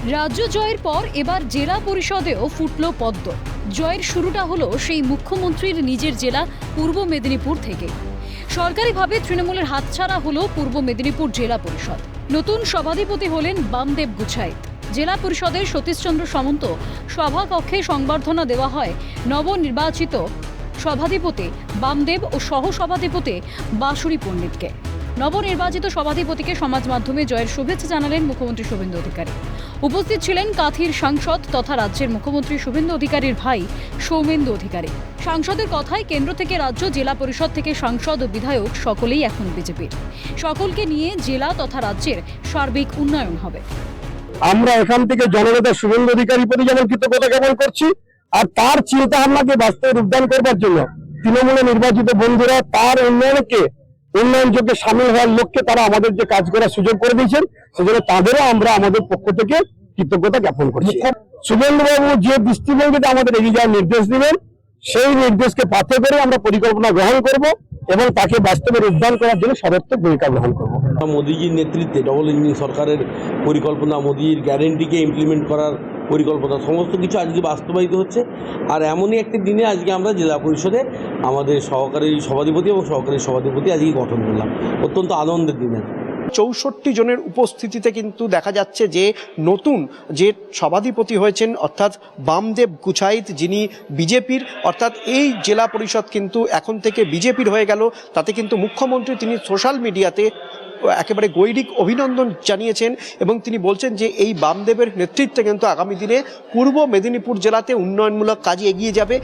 রাজ্য জয়ের পর এবার জেলা পরিষদেও ফুটল পদ্ম। জয়ের শুরুটা হলো সেই মুখ্যমন্ত্রীর নিজের জেলা পূর্ব মেদিনীপুর থেকে। সরকারিভাবে তৃণমূলের হাতছাড়া হলো পূর্ব মেদিনীপুর জেলা পরিষদ। নতুন সভাধিপতি হলেন বামদেব গুছাইত। জেলা পরিষদের সতীশচন্দ্র সামন্ত সভাকক্ষে সংবর্ধনা দেওয়া হয় নবনির্বাচিত সভাধিপতি বামদেব ও সহসভাধিপতি বাঁশুড়ি পণ্ডিতকে। নবনির্বাচিত সভাধিপতিকে সমাজ মাধ্যমে জয়ের শুভেচ্ছা জানালেন মুখ্যমন্ত্রী শুভেন্দু অধিকারী। উপস্থিত ছিলেন কাঁথির সাংসদ তথা রাজ্যের মুখ্যমন্ত্রী শুভেন্দু অধিকারীর ভাই সৌমেন্দু অধিকারী। সাংসদের কথায় কেন্দ্র থেকে রাজ্য, জেলা পরিষদ থেকে সাংসদ ও বিধায়ক সকলেই এখন বিজেপির। সকলকে নিয়ে জেলা তথা রাজ্যের সার্বিক উন্নয়ন হবে। আমরা এখান থেকে জননেতা শুভেন্দু অধিকারী প্রতি যেমন কৃতজ্ঞতা জ্ঞাপন করছি, আর তার চিন্তা ভাবনাকে বাস্তবে রূপদান করবার জন্য তৃণমূলে নির্বাচিত বন্ধুরা তার উন্নয়নযোগ্যে সামিল হওয়ার লক্ষ্যে তারা আমাদের যে কাজ করার সুযোগ করে দিয়েছেন, সেজন্য তাদেরও আমরা আমাদের পক্ষ থেকে কৃতজ্ঞতা জ্ঞাপন করছি। শুভেন্দু বাবু যে দৃষ্টিভঙ্গিতে আমাদের এগিয়ে যাওয়ার নির্দেশ দিবেন, সেই নির্দেশকে পাথে করে আমরা পরিকল্পনা গ্রহণ করব এবং তাকে বাস্তবে রূপদান করার জন্য সদর্থক ভূমিকা গ্রহণ করব। মোদীজির নেতৃত্বে ডবল ইঞ্জিন সরকারের পরিকল্পনা, মোদীর গ্যারেন্টিকে ইমপ্লিমেন্ট করার পরিকল্পনা, সমস্ত কিছু আজকে বাস্তবায়িত হচ্ছে। আর এমনই একটি দিনে আজকে আমরা জেলা পরিষদে আমাদের সহকারী সভাধিপতি এবং সহকারী সভাধিপতি আজকে গঠন করলাম। অত্যন্ত আনন্দের দিন। 64 জনের উপস্থিতিতে কিন্তু দেখা যাচ্ছে যে নতুন যে সভাধিপতি হয়েছেন অর্থাৎ বামদেব গুছাইত, যিনি বিজেপির, অর্থাৎ এই জেলা পরিষদ কিন্তু এখন থেকে বিজেপির হয়ে গেল। তাতে কিন্তু মুখ্যমন্ত্রী তিনি সোশ্যাল মিডিয়াতে একেবারে গৈরিক অভিনন্দন জানিয়েছেন এবং তিনি বলছেন যে এই বামদেবের নেতৃত্বে কিন্তু আগামী দিনে পূর্ব মেদিনীপুর জেলাতে উন্নয়নমূলক কাজে এগিয়ে যাবে।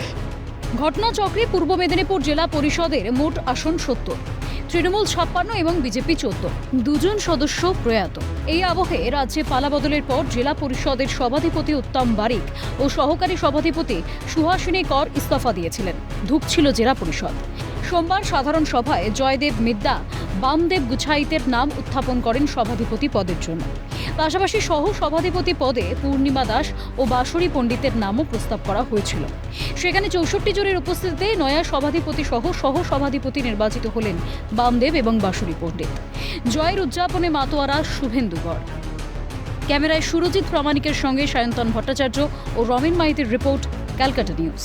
ঘটনাচক্রে পূর্ব মেদিনীপুর জেলা পরিষদের মোট আসন 70, তৃণমূল 56 এবং বিজেপি 14। দুজন সদস্য প্রয়াত। এই আবহে রাজ্যে পালাবদলের পর জেলা পরিষদের সভাধিপতি উত্তম বারিক ও সহকারী সভাধিপতি সুহাসিনী কর ইস্তফা দিয়েছিলেন। ধুঁকছিল জেলা পরিষদ। সোমবার সাধারণ সভায় জয়দেব মিদ্যা বামদেব গুছাইতের নাম উত্থাপন করেন সভাধিপতি পদের জন্য। পাশাপাশি সহ সভাধিপতি পদে পূর্ণিমা দাস ও বাঁশুড়ি পণ্ডিতের নামও প্রস্তাব করা হয়েছিল। সেখানে 64 জনের উপস্থিতিতে নয়া সভাধিপতি সহ সভাধিপতি নির্বাচিত হলেন বামদেব এবং বাঁশুড়ি পণ্ডিত। জয়ের উদযাপনে মাতোয়ারা শুভেন্দুগড়। ক্যামেরায় সুরজিৎ প্রামাণিকের সঙ্গে সায়ন্তন ভট্টাচার্য ও রমেন মাইতির রিপোর্ট, ক্যালকাটা নিউজ।